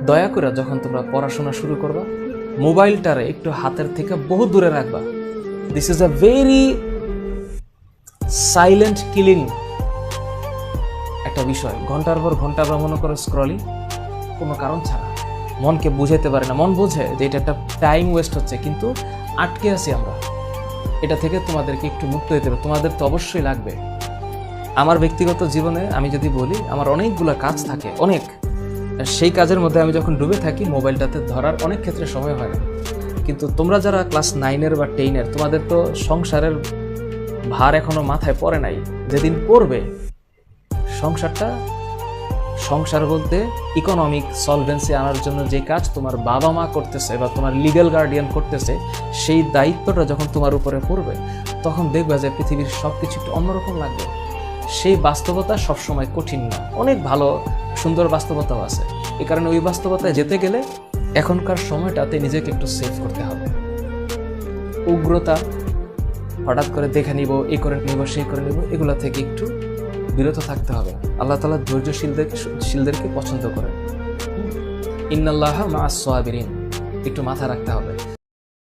দয়া করে যখন তোমরা পড়াশোনা শুরু করবা, মোবাইলটারে একটু হাতের থেকে বহু দূরে রাখবা। This is a very silent killing একটা বিষয়। ঘন্টার পর ঘন্টা মনে করো স্ক্রলিং, কোনো কারণ ছাড়া। মনকে বুঝাইতে পারে না, মন বোঝে যে এটা একটা টাইম ওয়েস্ট হচ্ছে, কিন্তু আটকে আছি আমরা। এটা থেকে তোমাদেরকে একটু মুক্ত হতে হবে। তোমাদের তো অবশ্যই লাগবে। আমার ব্যক্তিগত জীবনে আমি যদি বলি, আমার অনেকগুলো কাজ থাকে, অনেক। সেই কাজের মধ্যে আমি যখন ডুবে থাকি, মোবাইলটাতে ধরার অনেক ক্ষেত্রে সময় হয় না। কিন্তু তোমরা যারা ক্লাস 9-এর বা 10-এর, তোমাদের তো সংসারের ভার এখনো মাথায় পড়ে নাই। যেদিন পড়বে, সংসার বলতে ইকোনমিক সলভেন্সি আনার জন্য যে কাজ তোমার বাবা মা করতেছে বা তোমার লিগ্যাল গার্ডিয়ান করতেছে, সেই দায়িত্বটা যখন তোমার উপরে পড়বে, তখন দেখবা যে পৃথিবীর সব কিছু একটু অন্যরকম লাগবে। সেই বাস্তবতা সবসময় কঠিন না, অনেক ভালো সুন্দর বাস্তবতাও আছে। এই কারণে ওই বাস্তবতায় যেতে গেলে এখনকার সময়টাতে নিজেকে একটু সেভ করতে হবে। উগ্রতা, হঠাৎ করে দেখে নিব, এই করে নিব, সেই করে নিব, এগুলো থেকে একটু বিরত থাকতে হবে। আল্লাহ তাআলা ধৈর্যশীলদেরকে পছন্দ করেন। ইন্নাল্লাহা মা'আস সাবিরিন, একটু মাথা রাখতে হবে।